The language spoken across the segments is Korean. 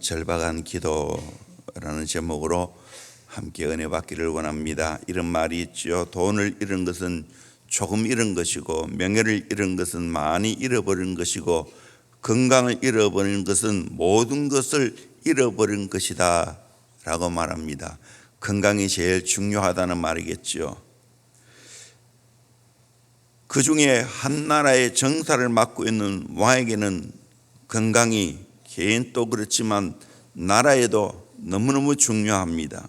절박한 기도라는 제목으로 함께 은혜 받기를 원합니다. 이런 말이 있죠. 돈을 잃은 것은 조금 잃은 것이고, 명예를 잃은 것은 많이 잃어버린 것이고, 건강을 잃어버린 것은 모든 것을 잃어버린 것이다 라고 말합니다. 건강이 제일 중요하다는 말이겠죠. 그 중에 한 나라의 정사를 맡고 있는 왕에게는 건강이 개인도 그렇지만 나라에도 너무너무 중요합니다.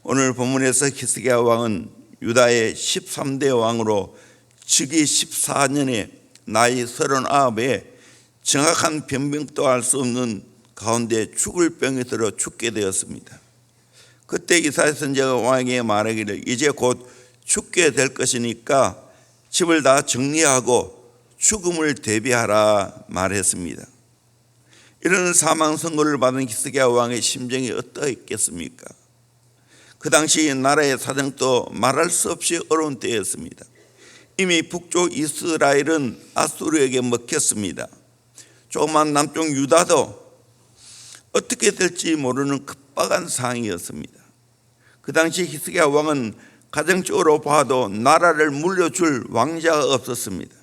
오늘 본문에서 히스기야 왕은 유다의 13대 왕으로 즉위 14년에 나이 39에 정확한 병명도 알 수 없는 가운데 죽을 병이 들어 죽게 되었습니다. 그때 이사야 선지자가 왕에게 말하기를 이제 곧 죽게 될 것이니까 집을 다 정리하고 죽음을 대비하라 말했습니다. 이런 사망 선고를 받은 히스기야 왕의 심정이 어떠했겠습니까? 그 당시 나라의 사정도 말할 수 없이 어려운 때였습니다. 이미 북쪽 이스라엘은 아수르에게 먹혔습니다. 조그만 남쪽 유다도 어떻게 될지 모르는 급박한 상황이었습니다. 그 당시 히스기야 왕은 가정적으로 봐도 나라를 물려줄 왕자가 없었습니다.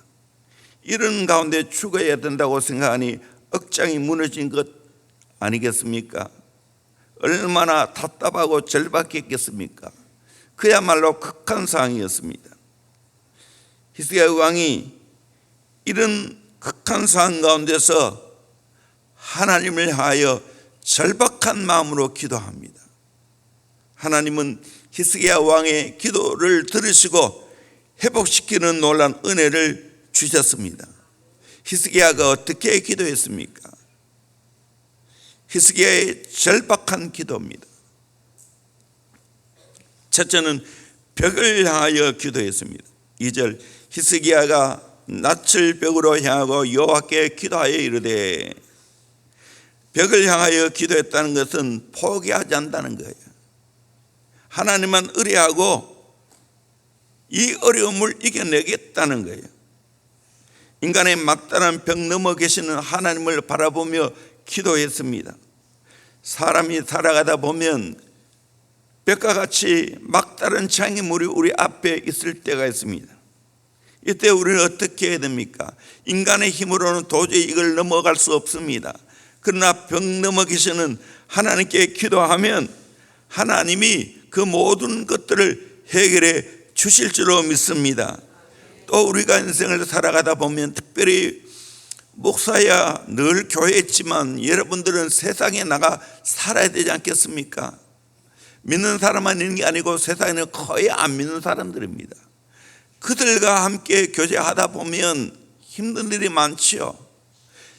이런 가운데 죽어야 된다고 생각하니 억장이 무너진 것 아니겠습니까? 얼마나 답답하고 절박했겠습니까? 그야말로 극한 상황이었습니다. 히스기야 왕이 이런 극한 상황 가운데서 하나님을 향하여 절박한 마음으로 기도합니다. 하나님은 히스기야 왕의 기도를 들으시고 회복시키는 놀라운 은혜를 주셨습니다. 히스기야가 어떻게 기도했습니까? 히스기야의 절박한 기도입니다. 첫째는 벽을 향하여 기도했습니다. 2절 히스기야가 낯을 벽으로 향하고 여호와께 기도하여 이르되, 벽을 향하여 기도했다는 것은 포기하지 않는다는 거예요. 하나님만 의뢰하고 이 어려움을 이겨내겠다는 거예요. 인간의 막다른 벽 넘어 계시는 하나님을 바라보며 기도했습니다. 사람이 살아가다 보면 벽과 같이 막다른 장애물이 우리 앞에 있을 때가 있습니다. 이때 우리는 어떻게 해야 됩니까? 인간의 힘으로는 도저히 이걸 넘어갈 수 없습니다. 그러나 벽 넘어 계시는 하나님께 기도하면 하나님이 그 모든 것들을 해결해 주실 줄로 믿습니다. 또 우리가 인생을 살아가다 보면 특별히 목사야 늘 교회에 있지만 여러분들은 세상에 나가 살아야 되지 않겠습니까? 믿는 사람만 있는 게 아니고 세상에는 거의 안 믿는 사람들입니다. 그들과 함께 교제하다 보면 힘든 일이 많지요.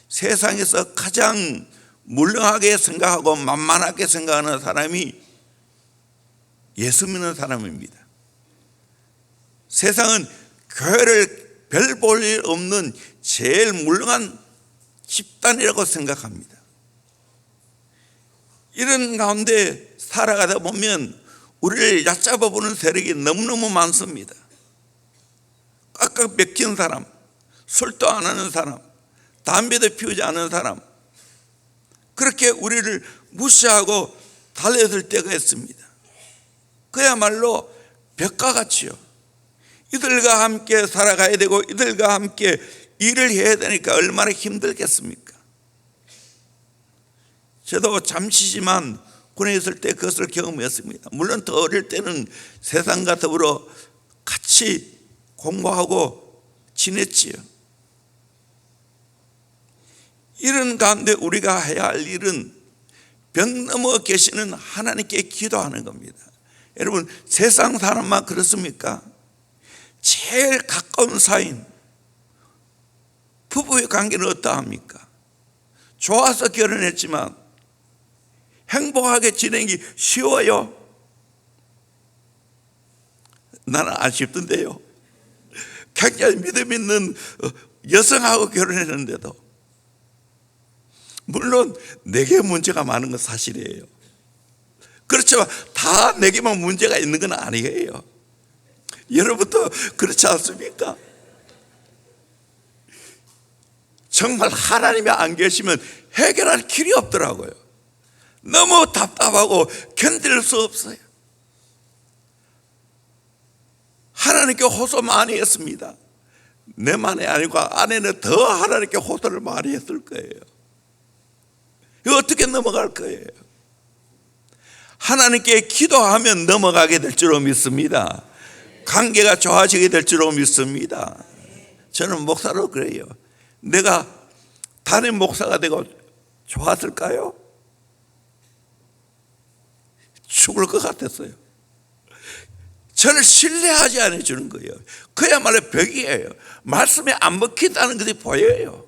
세상에서 가장 물렁하게 생각하고 만만하게 생각하는 사람이 예수 믿는 사람입니다. 세상은 교회를 별 볼 일 없는 제일 물렁한 집단이라고 생각합니다. 이런 가운데 살아가다 보면 우리를 얕잡아 보는 세력이 너무너무 많습니다. 꽉꽉 맥힌 사람, 술도 안 하는 사람, 담배도 피우지 않은 사람, 그렇게 우리를 무시하고 달려들 때가 있습니다. 그야말로 벽과 같이요. 이들과 함께 살아가야 되고 이들과 함께 일을 해야 되니까 얼마나 힘들겠습니까? 저도 잠시지만 군에 있을 때 그것을 경험했습니다. 물론 더 어릴 때는 세상과 더불어 같이 공부하고 지냈지요. 이런 가운데 우리가 해야 할 일은 벽 넘어 계시는 하나님께 기도하는 겁니다. 여러분, 세상 사람만 그렇습니까? 제일 가까운 사이인 부부의 관계는 어떠합니까? 좋아서 결혼했지만 행복하게 지내기 쉬워요? 나는 안 쉽던데요. 굉장히 믿음 있는 여성하고 결혼했는데도 물론 내게 문제가 많은 건 사실이에요. 그렇지만 다 내게만 문제가 있는 건 아니에요. 여러분도 그렇지 않습니까? 정말 하나님이 안 계시면 해결할 길이 없더라고요. 너무 답답하고 견딜 수 없어요. 하나님께 호소 많이 했습니다. 내만이 아니고 아내는 더 하나님께 호소를 많이 했을 거예요. 이거 어떻게 넘어갈 거예요? 하나님께 기도하면 넘어가게 될 줄로 믿습니다. 관계가 좋아지게 될 줄로 믿습니다. 저는 목사로 그래요. 내가 담임 목사가 되고 좋았을까요? 죽을 것 같았어요. 저를 신뢰하지 않아 주는 거예요. 그야말로 벽이에요. 말씀에 안 먹힌다는 것이 보여요.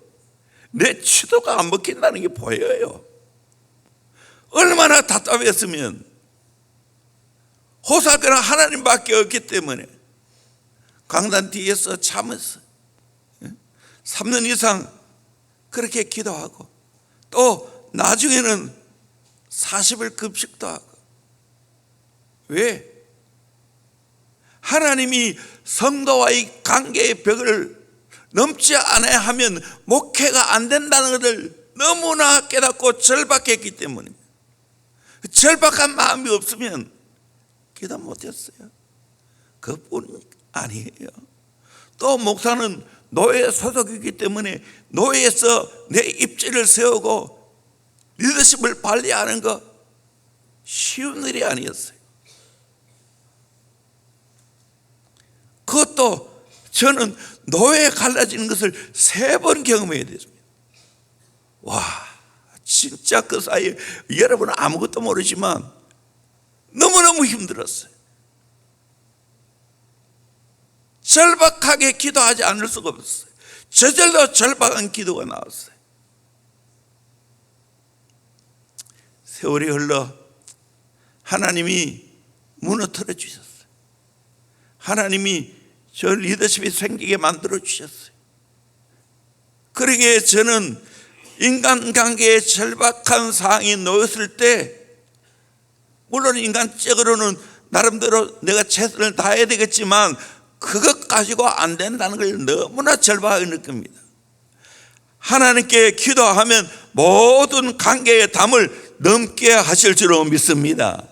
내 치도가 안 먹힌다는 게 보여요. 얼마나 답답했으면 호소할 거는 하나님밖에 없기 때문에 강단 뒤에서 참았어. 3년 이상 그렇게 기도하고 또 나중에는 40일 급식도 하고. 왜? 하나님이 성도와의 관계의 벽을 넘지 않아야 하면 목회가 안 된다는 것을 너무나 깨닫고 절박했기 때문에, 절박한 마음이 없으면 기도 못했어요. 그뿐 아니에요. 또 목사는 노예 소속이기 때문에 노예에서 내 입지를 세우고 리더십을 발휘하는 거 쉬운 일이 아니었어요. 그것도 저는 노예에 갈라지는 것을 3번 경험해야 됐습니다. 와, 진짜 그 사이에 여러분은 아무것도 모르지만 너무너무 힘들었어요. 절박하게 기도하지 않을 수가 없었어요. 저절로 절박한 기도가 나왔어요. 세월이 흘러 하나님이 무너뜨려 주셨어요. 하나님이 저 리더십이 생기게 만들어 주셨어요. 그러기에 저는 인간관계에 절박한 상황이 놓였을 때, 물론 인간적으로는 나름대로 내가 최선을 다해야 되겠지만 그것 가지고 안 된다는 걸 너무나 절박하게 느낍니다. 하나님께 기도하면 모든 관계의 담을 넘게 하실 줄로 믿습니다.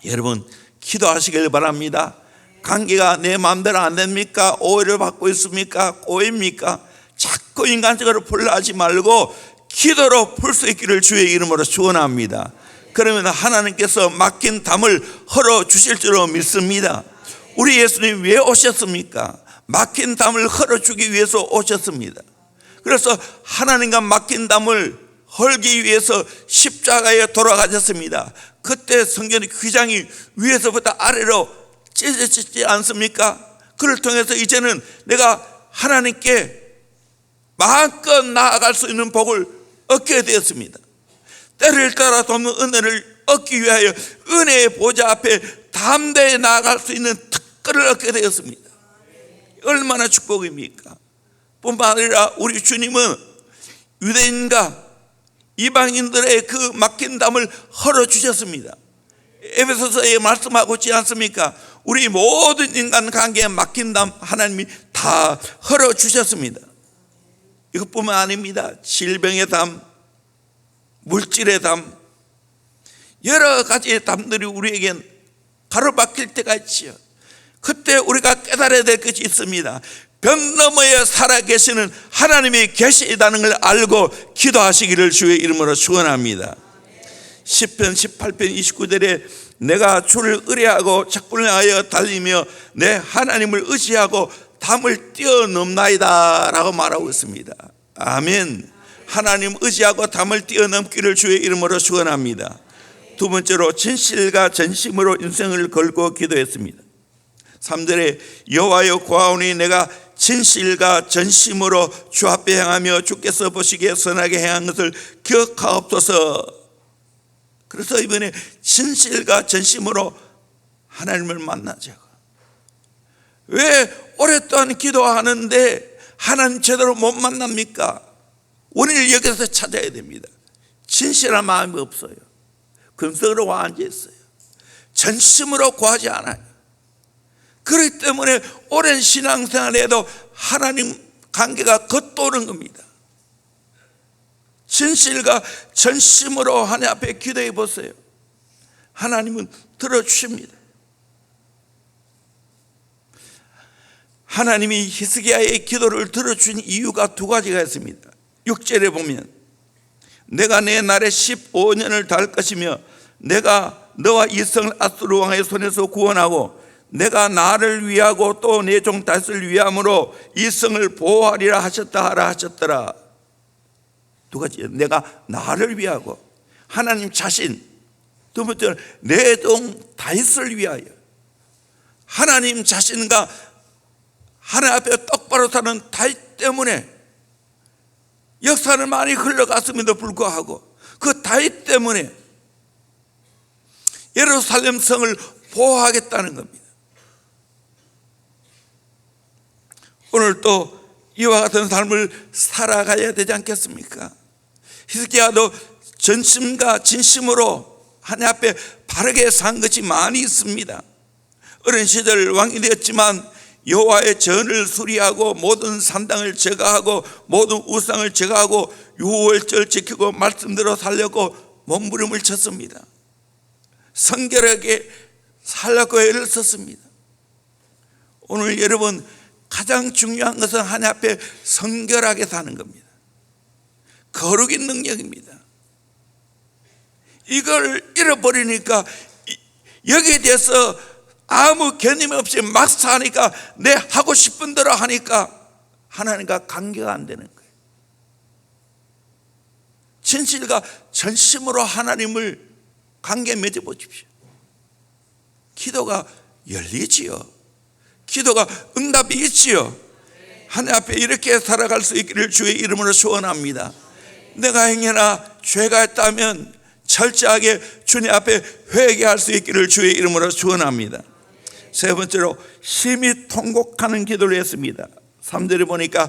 여러분 기도하시길 바랍니다. 관계가 내 마음대로 안 됩니까? 오해를 받고 있습니까? 꼬입니까? 자꾸 인간적으로 풀려하지 말고 기도로 풀 수 있기를 주의 이름으로 축원합니다. 그러면 하나님께서 막힌 담을 헐어주실 줄로 믿습니다. 우리 예수님 왜 오셨습니까? 막힌 담을 헐어주기 위해서 오셨습니다. 그래서 하나님과 막힌 담을 헐기 위해서 십자가에 돌아가셨습니다. 그때 성경의 휘장이 위에서부터 아래로 찢어지지 않습니까? 그를 통해서 이제는 내가 하나님께 마음껏 나아갈 수 있는 복을 얻게 되었습니다. 때를 따라 돕는 은혜를 얻기 위하여 은혜의 보좌 앞에 담대히 나아갈 수 있는 특권을 얻게 되었습니다. 얼마나 축복입니까? 뿐만 아니라 우리 주님은 유대인과 이방인들의 그 막힌 담을 헐어주셨습니다. 에베소서에 말씀하고 있지 않습니까? 우리 모든 인간관계에 막힌 담 하나님이 다 헐어주셨습니다. 이것뿐만 아닙니다. 질병의 담, 물질의 담, 여러 가지의 담들이 우리에겐 가로막힐 때가 있지요. 그때 우리가 깨달아야 될 것이 있습니다. 벽 너머에 살아계시는 하나님이 계시다는 걸 알고 기도하시기를 주의 이름으로 축원합니다. 시편 18편 29절에 내가 주를 의뢰하고 착분하여 달리며 내 하나님을 의지하고 담을 뛰어넘나이다 라고 말하고 있습니다. 아멘. 하나님 의지하고 담을 뛰어넘기를 주의 이름으로 축원합니다. 두 번째로 진실과 전심으로 인생을 걸고 기도했습니다. 3절에 여호와여 구하오니 내가 진실과 전심으로 주 앞에 행하며 주께서 보시기에 선하게 행한 것을 기억하옵소서. 그래서 이번에 진실과 전심으로 하나님을 만나자고. 왜 오랫동안 기도하는데 하나님 제대로 못 만납니까? 원인을 여기서 찾아야 됩니다. 진실한 마음이 없어요. 근성으로 앉아있어요. 전심으로 구하지 않아요. 그렇기 때문에 오랜 신앙생활에도 하나님 관계가 겉도는 겁니다. 진실과 전심으로 하나님 앞에 기도해 보세요. 하나님은 들어주십니다. 하나님이 히스기야의 기도를 들어준 이유가 두 가지가 있습니다. 6절에 보면 내가 내 날에 15년을 달 것이며 내가 너와 이 성을 아수르 왕의 손에서 구원하고 내가 나를 위하고 또 내 종 다윗을 위함으로 이 성을 보호하리라 하셨다 하라 하셨더라. 두 가지, 내가 나를 위하고 하나님 자신, 두 번째는 내 종 다윗을 위하여. 하나님 자신과 하나님 앞에 똑바로 사는 다윗 때문에 역사는 많이 흘러갔음에도 불구하고 그 다윗 때문에 예루살렘 성을 보호하겠다는 겁니다. 오늘 또 이와 같은 삶을 살아가야 되지 않겠습니까? 히스기야도 전심과 진심으로 하나님 앞에 바르게 산 것이 많이 있습니다. 어린 시절 왕이 되었지만 여호와의 전을 수리하고 모든 산당을 제거하고 모든 우상을 제거하고 유월절 지키고 말씀대로 살려고 몸부림을 쳤습니다. 성결하게 살려고 애를 썼습니다. 오늘 여러분 가장 중요한 것은 하나님 앞에 성결하게 사는 겁니다. 거룩의 능력입니다. 이걸 잃어버리니까 여기에 대해서 아무 개념 없이 막 사니까 내 하고 싶은 대로 하니까 하나님과 관계가 안 되는 거예요. 진실과 전심으로 하나님을 관계 맺어 보십시오. 기도가 열리지요. 기도가 응답이 있지요. 하나님 앞에 이렇게 살아갈 수 있기를 주의 이름으로 소원합니다. 내가 행여나 죄가 있다면 철저하게 주님 앞에 회개할 수 있기를 주의 이름으로 소원합니다. 세 번째로 심히 통곡하는 기도를 했습니다. 3절에 보니까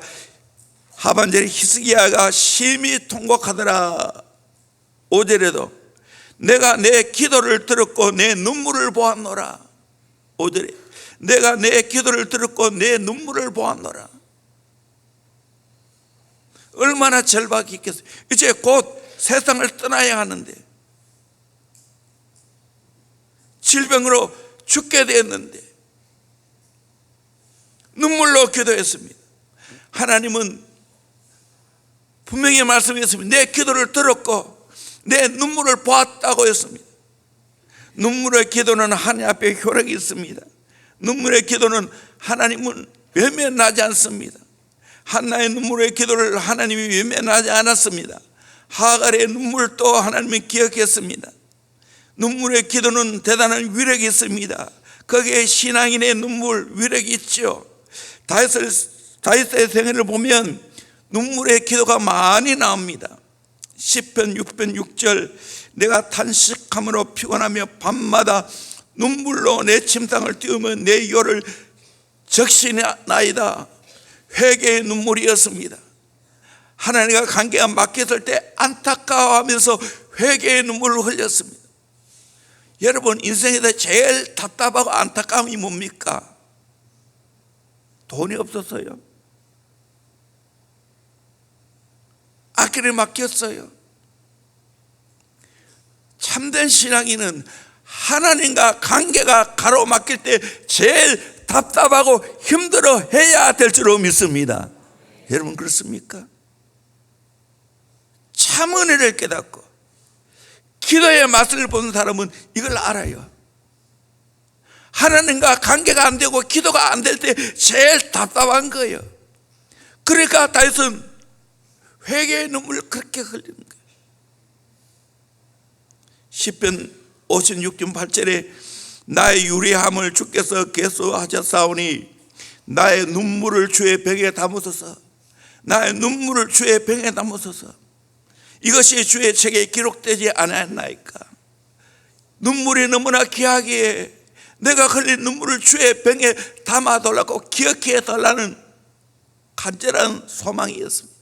하반절에 히스기야가 심히 통곡하더라. 5절에도 내가 내 기도를 들었고 내 눈물을 보았노라. 5절에 내가 내 기도를 들었고 내 눈물을 보았노라. 얼마나 절박이 있겠어요. 이제 곧 세상을 떠나야 하는데 질병으로 죽게 되었는데 눈물로 기도했습니다. 하나님은 분명히 말씀했습니다. 내 기도를 들었고 내 눈물을 보았다고 했습니다. 눈물의 기도는 하나님 앞에 효력이 있습니다. 눈물의 기도는 하나님은 외면하지 않습니다. 한나의 눈물의 기도를 하나님이 외면하지 않았습니다. 하갈의 눈물도 하나님이 기억했습니다. 눈물의 기도는 대단한 위력이 있습니다. 거기에 신앙인의 눈물 위력이 있죠. 다윗의 생애를 보면 눈물의 기도가 많이 나옵니다. 시편 6편 6절 내가 탄식함으로 피곤하며 밤마다 눈물로 내 침상을 띄우며 내 혀를 적시나이다. 회개의 눈물이었습니다. 하나님과 관계가 막혔을 때 안타까워하면서 회개의 눈물을 흘렸습니다. 여러분 인생에서 제일 답답하고 안타까움이 뭡니까? 돈이 없었어요. 앞길에 막혔어요. 참된 신앙인은 하나님과 관계가 가로막힐 때 제일 답답하고 힘들어 해야 될 줄로 믿습니다. 여러분 그렇습니까? 참 은혜를 깨닫고 기도의 맛을 보는 사람은 이걸 알아요. 하나님과 관계가 안 되고 기도가 안 될 때 제일 답답한 거예요. 그러니까 다윗은 회개의 눈물을 그렇게 흘리는 거예요. 시편 56편 8절에 나의 유리함을 주께서 계수하셨사오니 나의 눈물을 주의 병에 담으소서. 나의 눈물을 주의 병에 담으소서. 이것이 주의 책에 기록되지 않았나이까. 눈물이 너무나 귀하기에 내가 흘린 눈물을 주의 병에 담아달라고 기억해 달라는 간절한 소망이었습니다.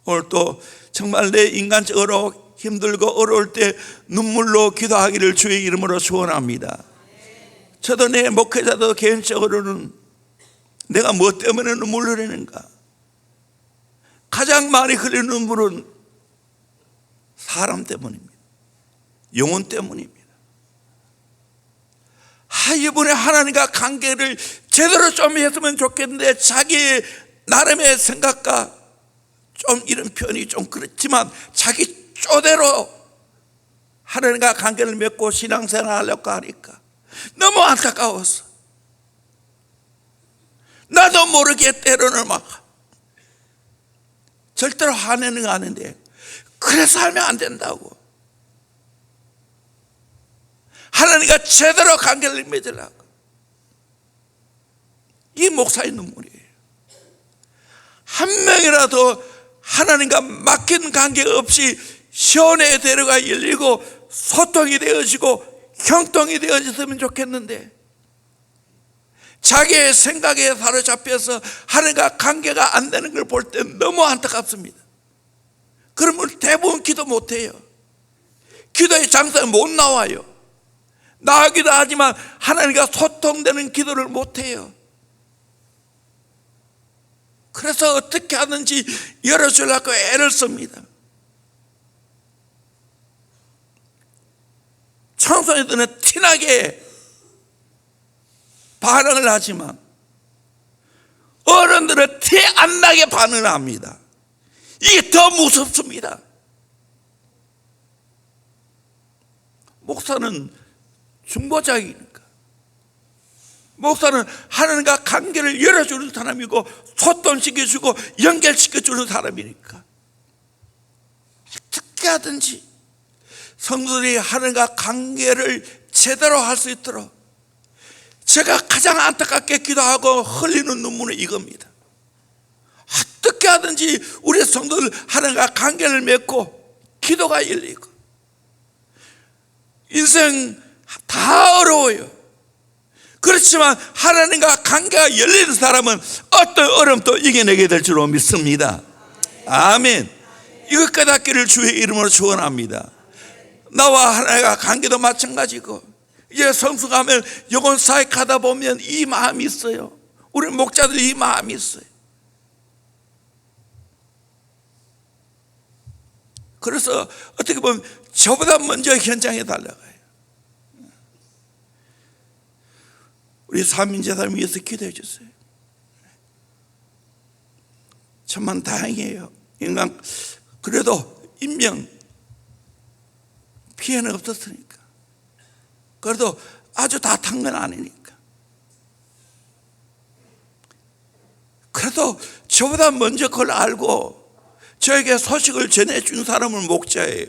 오늘 또 정말 내 인간적으로 힘들고 어려울 때 눈물로 기도하기를 주의 이름으로 소원합니다. 저도 내 목회자도 개인적으로는 내가 뭐 때문에 눈물을 흘리는가, 가장 많이 흘리는 눈물은 사람 때문입니다. 영혼 때문입니다. 이번에 하나님과 관계를 제대로 좀 했으면 좋겠는데 자기 나름의 생각과 좀 이런 표현이 좀 그렇지만 자기 쪼대로 하나님과 관계를 맺고 신앙생활을 하려고 하니까 너무 안타까웠어. 나도 모르게 때로는 막 절대로 화내는 거 아닌데 그래서 살면 안 된다고. 하나님과 제대로 관계를 맺으려고. 이 목사의 눈물이에요. 한 명이라도 하나님과 막힌 관계 없이 시온의 대로가 열리고 소통이 되어지고 형통이 되어졌으면 좋겠는데 자기의 생각에 사로잡혀서 하나님과 관계가 안 되는 걸 볼 때 너무 안타깝습니다. 그러면 대부분 기도 못해요. 기도의 장소에 못 나와요. 나가기도 하지만 하나님과 소통되는 기도를 못해요. 그래서 어떻게 하든지 열어주려고 애를 씁니다. 청소년들은 티나게 반응을 하지만 어른들은 티 안 나게 반응을 합니다. 이게 더 무섭습니다. 목사는 중보자이니까, 목사는 하나님과 관계를 열어주는 사람이고 소통시켜주고 연결시켜주는 사람이니까 어떻게 하든지 성도들이 하나님과 관계를 제대로 할 수 있도록 제가 가장 안타깝게 기도하고 흘리는 눈물은 이겁니다. 어떻게 하든지 우리 성도들 하나님과 관계를 맺고 기도가 열리고. 인생 다 어려워요. 그렇지만 하나님과 관계가 열리는 사람은 어떤 어려움도 이겨내게 될 줄로 믿습니다. 아멘. 이것 깨닫기를 주의 이름으로 축원합니다. 나와 하나님과 관계도 마찬가지고, 이제 성숙하면 영혼 사역하다 보면 이 마음이 있어요. 우리 목자들이 이 마음이 있어요. 그래서 어떻게 보면 저보다 먼저 현장에 달려가요. 우리 삼인제사님 위해서 기도해 주세요. 천만 다행이에요. 인간 그래도 인명 피해는 없었으니까. 그래도 아주 다 탄 건 아니니까. 그래도 저보다 먼저 그걸 알고 저에게 소식을 전해준 사람은 목자예요.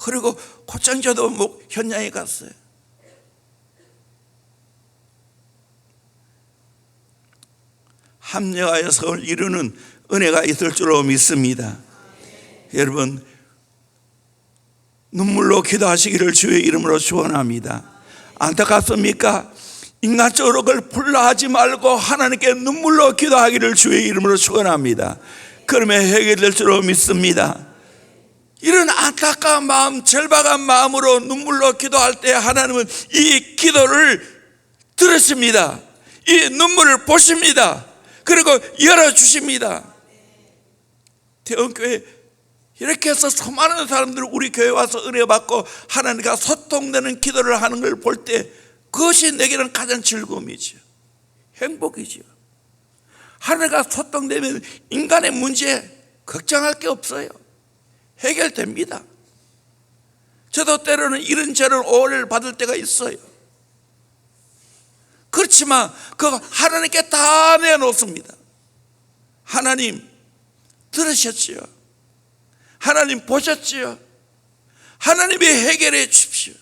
그리고 곧장 저도 현장에 갔어요. 합력하여 서울 이루는 은혜가 있을 줄로 믿습니다. 여러분, 눈물로 기도하시기를 주의 이름으로 축원합니다. 안타깝습니까? 인간적으로 그걸 불러하지 말고 하나님께 눈물로 기도하기를 주의 이름으로 축원합니다. 그러면 해결될 줄로 믿습니다. 이런 안타까운 마음, 절박한 마음으로 눈물로 기도할 때 하나님은 이 기도를 들으십니다. 이 눈물을 보십니다. 그리고 열어주십니다. 대원교회 이렇게 해서 수많은 사람들이 우리 교회 와서 은혜 받고 하나님과 소통되는 기도를 하는 걸 볼 때 그것이 내게는 가장 즐거움이죠. 행복이죠. 하나님과 소통되면 인간의 문제 걱정할 게 없어요. 해결됩니다. 저도 때로는 이런저런 오해를 받을 때가 있어요. 그렇지만 그거 하나님께 다 내놓습니다. 하나님 들으셨지요? 하나님 보셨지요? 하나님이 해결해 주십시오.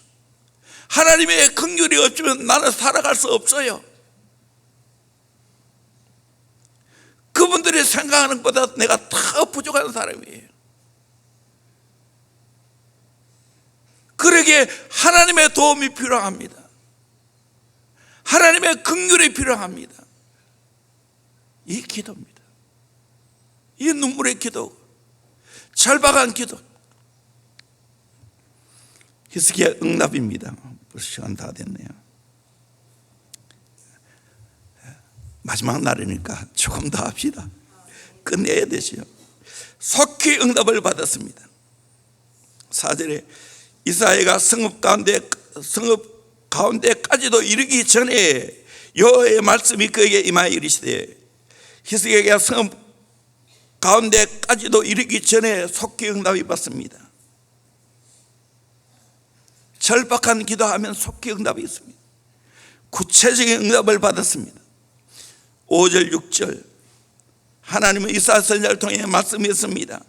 하나님의 긍휼이 없으면 나는 살아갈 수 없어요. 그분들이 생각하는 것보다 내가 더 부족한 사람이에요. 그러기에 하나님의 도움이 필요합니다. 하나님의 긍휼이 필요합니다. 이 기도입니다. 이 눈물의 기도, 절박한 기도. 히스기야 응답입니다. 벌써 시간 다 됐네요. 마지막 날이니까 조금 더 합시다. 끝내야 되지요. 속히 응답을 받았습니다. 4절에 이사야가 성읍 가운데까지도 이르기 전에 여호와의 말씀이 그에게 임하여 이르시되, 히스기야가 성읍 가운데까지도 이르기 전에 속히 응답이 받습니다. 절박한 기도하면 속히 응답이 있습니다. 구체적인 응답을 받았습니다. 5절 6절 하나님은 이사야 선지자를 통해 말씀했습니다.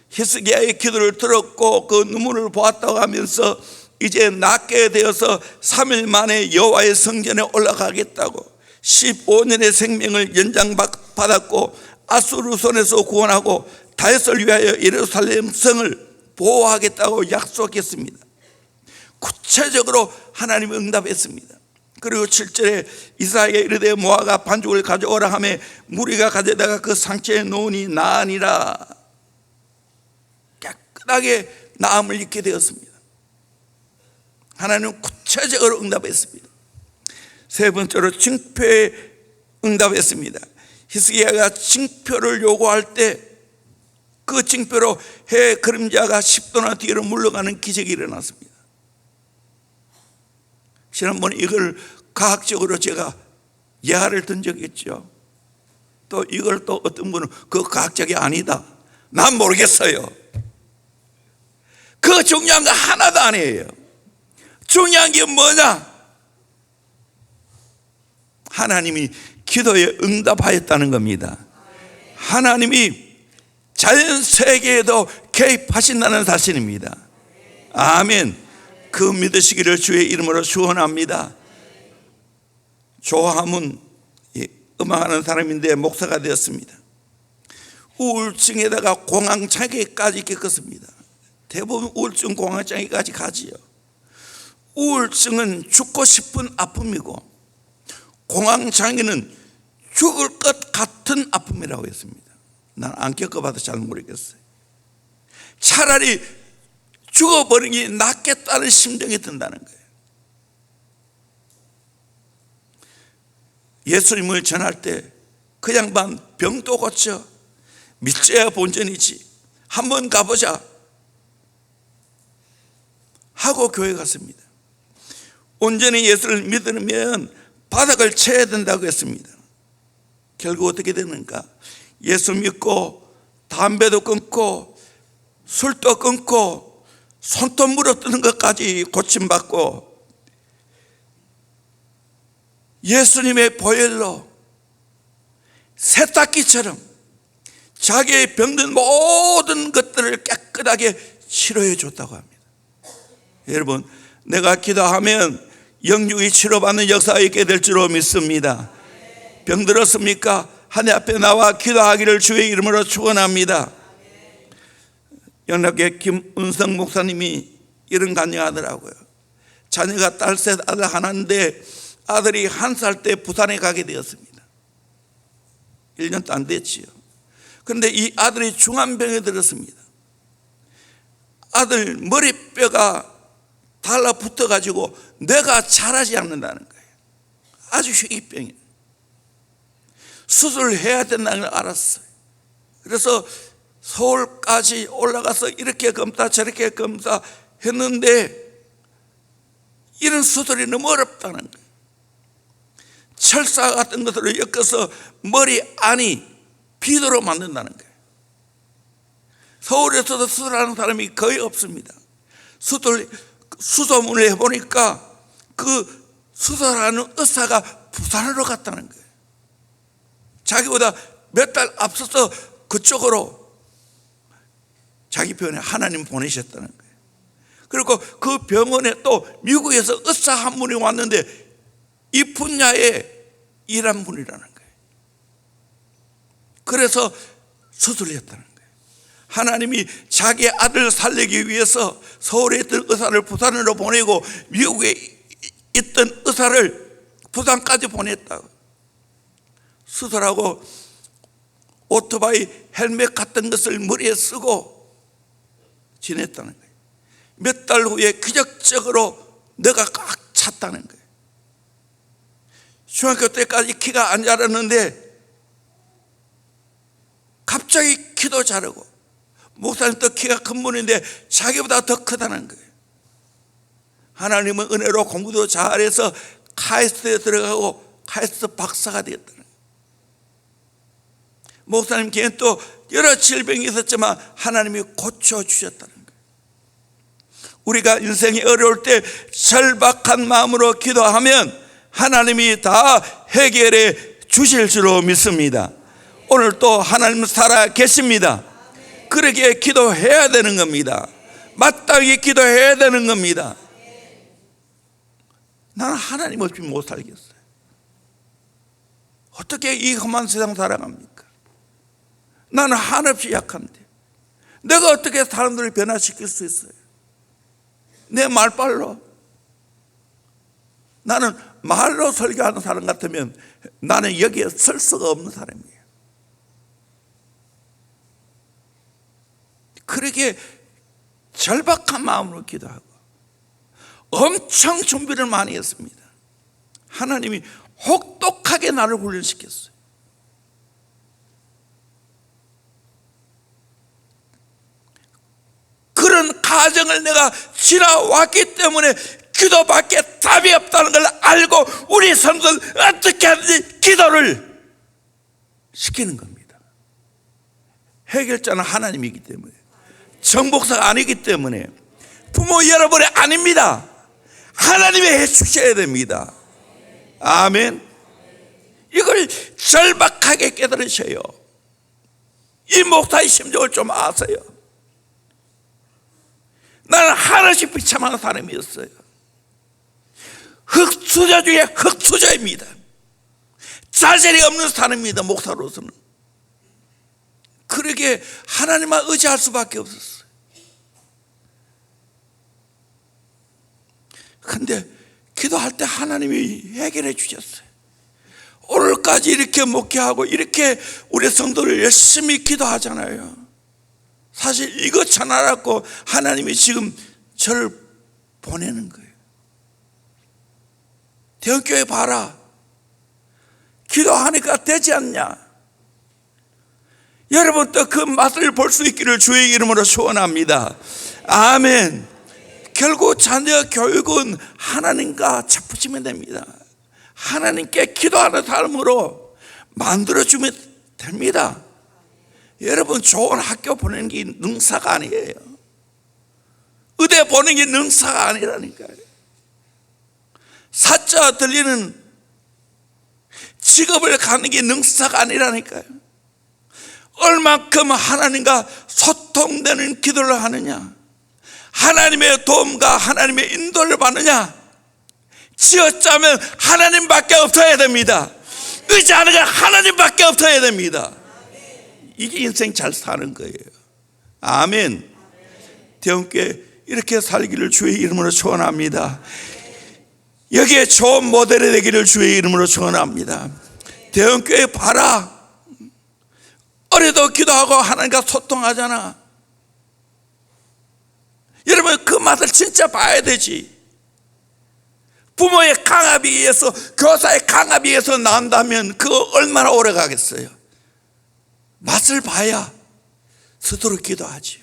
히스기야의 기도를 들었고 그 눈물을 보았다고 하면서 이제 낫게 되어서 3일 만에 여호와의 성전에 올라가겠다고 15년의 생명을 연장받았고 아수르 손에서 구원하고 다윗을 위하여 예루살렘 성을 보호하겠다고 약속했습니다. 구체적으로 하나님이 응답했습니다. 그리고 7절에 이사야에게 이르되 모아가 반죽을 가져오라 하매 무리가 가져다가 그 상처에 놓으니 나으니라. 깨끗하게 나음을 입게 되었습니다. 하나님은 구체적으로 응답했습니다. 세 번째로 징표에 응답했습니다. 히스기야가 징표를 요구할 때 그 징표로 해 그림자가 10도나 뒤로 물러가는 기적이 일어났습니다. 지난번에 이걸 과학적으로 제가 예화를 든 적이 있죠. 또 이걸 또 어떤 분은 그 과학적이 아니다, 난 모르겠어요. 그 중요한 거 하나도 아니에요. 중요한 게 뭐냐? 하나님이 기도에 응답하였다는 겁니다. 하나님이 자연 세계에도 개입하신다는 사실입니다. 아멘. 그 믿으시기를 주의 이름으로 축원합니다. 조함은 음악하는 사람인데 목사가 되었습니다. 우울증에다가 공황장애까지 겪었습니다. 대부분 우울증 공황장애까지 가지요. 우울증은 죽고 싶은 아픔이고 공황장애는 죽을 것 같은 아픔이라고 했습니다. 난 안 겪어봐도 잘 모르겠어요. 차라리 죽어버리기 낫겠다는 심정이 든다는 거예요. 예수님을 전할 때 그 양반 병도 고쳐, 믿져야 본전이지, 한번 가보자 하고 교회 갔습니다. 온전히 예수를 믿으면 바닥을 쳐야 된다고 했습니다. 결국 어떻게 되는가? 예수 믿고 담배도 끊고 술도 끊고 손톱 물어뜯는 것까지 고침받고 예수님의 보혈로 세탁기처럼 자기의 병든 모든 것들을 깨끗하게 치료해 줬다고 합니다. 여러분, 내가 기도하면 영육이 치료받는 역사가 있게 될 줄로 믿습니다. 병들었습니까? 하나님 앞에 나와 기도하기를 주의 이름으로 축원합니다. 영락교회 김은성 목사님이 이런 간증하더라고요. 자녀가 딸셋 아들 하나인데 아들이 1살 때 부산에 가게 되었습니다. 1년도 안 됐지요. 그런데 이 아들이 중환병에 들었습니다. 아들 머리뼈가 달라붙어 가지고 뇌가 자라지 않는다는 거예요. 아주 희귀병이에요. 수술을 해야 된다는 걸 알았어요. 그래서 서울까지 올라가서 이렇게 검사 저렇게 검사 했는데 이런 수술이 너무 어렵다는 거예요. 철사 같은 것들을 엮어서 머리 안이 비도로 만든다는 거예요. 서울에서도 수술하는 사람이 거의 없습니다. 수소문을 해보니까 그 수술하는 의사가 부산으로 갔다는 거예요. 자기보다 몇 달 앞서서 그쪽으로 자기 병원에 하나님 보내셨다는 거예요. 그리고 그 병원에 또 미국에서 의사 한 분이 왔는데 이 분야에 일한 분이라는 거예요. 그래서 수술을 했다는 거예요. 하나님이 자기 아들을 살리기 위해서 서울에 있던 의사를 부산으로 보내고 미국에 있던 의사를 부산까지 보냈다고. 수술하고 오토바이 헬멧 같은 것을 머리에 쓰고 지냈다는 거예요. 몇 달 후에 기적적으로 뇌가 꽉 찼다는 거예요. 중학교 때까지 키가 안 자랐는데 갑자기 키도 자르고 목사님 더 키가 큰 분인데 자기보다 더 크다는 거예요. 하나님은 은혜로 공부도 잘해서 카이스트에 들어가고 카이스트 박사가 되었다는 거예요. 목사님 걔는 또 여러 질병이 있었지만 하나님이 고쳐주셨다는 거예요. 우리가 인생이 어려울 때 절박한 마음으로 기도하면 하나님이 다 해결해 주실 줄로 믿습니다. 오늘 또 하나님 살아 계십니다. 그러기에 기도해야 되는 겁니다. 마땅히 기도해야 되는 겁니다. 나는 하나님 없이 못 살겠어요. 어떻게 이 험한 세상 살아갑니까? 나는 한없이 약한데 내가 어떻게 사람들을 변화시킬 수 있어요? 내 말빨로. 나는 말로 설교하는 사람 같으면 나는 여기에 설 수가 없는 사람이에요. 그러기에 절박한 마음으로 기도하고 엄청 준비를 많이 했습니다. 하나님이 혹독하게 나를 훈련시켰어요. 그런 과정을 내가 지나왔기 때문에 기도밖에 답이 없다는 걸 알고 우리 성도들 어떻게 하든지 기도를 시키는 겁니다. 해결자는 하나님이기 때문에, 정복사가 아니기 때문에, 부모 여러분이 아닙니다. 하나님이 해주셔야 됩니다. 아멘. 이걸 절박하게 깨달으셔요. 이 목사의 심정을 좀 아세요. 나는 한없이 비참한 사람이었어요. 흙수저 중에 흙수저입니다. 자질이 없는 사람입니다. 목사로서는. 그러게 하나님만 의지할 수밖에 없었어요. 근데 기도할 때 하나님이 해결해 주셨어요. 오늘까지 이렇게 목회하고 이렇게 우리 성도를 열심히 기도하잖아요. 사실 이것 전하라고 하나님이 지금 저를 보내는 거예요. 대형교회 봐라. 기도하니까 되지 않냐? 여러분도 그 맛을 볼 수 있기를 주의 이름으로 소원합니다. 아멘. 결국 자녀 교육은 하나님과 잡으시면 됩니다. 하나님께 기도하는 삶으로 만들어주면 됩니다. 여러분, 좋은 학교 보내는 게 능사가 아니에요. 의대 보내는 게 능사가 아니라니까요. 사자 들리는 직업을 가는 게 능사가 아니라니까요. 얼만큼 하나님과 소통되는 기도를 하느냐, 하나님의 도움과 하나님의 인도를 받느냐. 지어짜면 하나님밖에 없어야 됩니다. 의지하는 건 하나님밖에 없어야 됩니다. 이게 인생 잘 사는 거예요. 아멘. 대형교회 이렇게 살기를 주의 이름으로 축원합니다. 여기에 좋은 모델이 되기를 주의 이름으로 축원합니다. 대형교회 봐라. 어려도 기도하고 하나님과 소통하잖아. 여러분, 그 맛을 진짜 봐야 되지. 부모의 강압에 의해서, 교사의 강압에 의해서 나온다면 그거 얼마나 오래 가겠어요. 맛을 봐야 스스로 기도하지.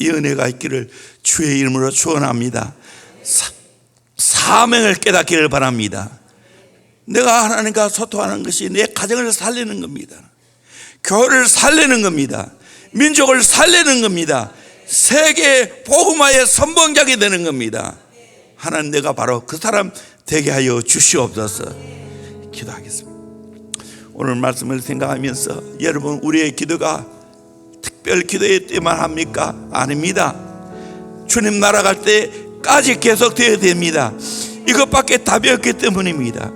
이 은혜가 있기를 주의 이름으로 축원합니다. 사명을 깨닫기를 바랍니다. 내가 하나님과 소통하는 것이 내 가정을 살리는 겁니다. 교회를 살리는 겁니다. 민족을 살리는 겁니다. 세계 복음화의 선봉장이 되는 겁니다. 하나님, 내가 바로 그 사람 되게 하여 주시옵소서. 기도하겠습니다. 오늘 말씀을 생각하면서 여러분, 우리의 기도가 특별 기도의 때만 합니까? 아닙니다. 주님 나라 갈 때까지 계속되어야 됩니다. 이것밖에 답이 없기 때문입니다.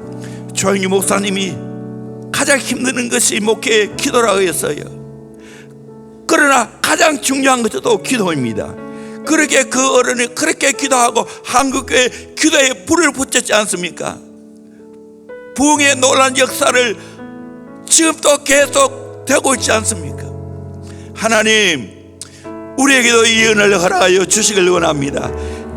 조영희 목사님이 가장 힘드는 것이 목회의 기도라고 했어요. 그러나 가장 중요한 것도 기도입니다. 그렇게 그 어른이 그렇게 기도하고 한국교회 기도에 불을 붙였지 않습니까? 부흥의 놀라운 역사를 지금도 계속 되고 있지 않습니까? 하나님, 우리에게도 이 은혜를 허락하여 주시길 원합니다.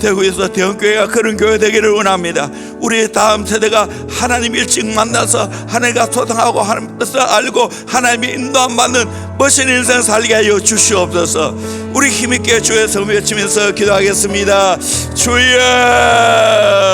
대구에서 대형교회가 그런 교회 되기를 원합니다. 우리 다음 세대가 하나님 일찍 만나서 하나님과 소통하고 하나님 뜻을 알고 하나님의 인도함 받는 멋진 인생 살게 하여 주시옵소서. 우리 힘있게 주의 성을 외치면서 기도하겠습니다. 주여.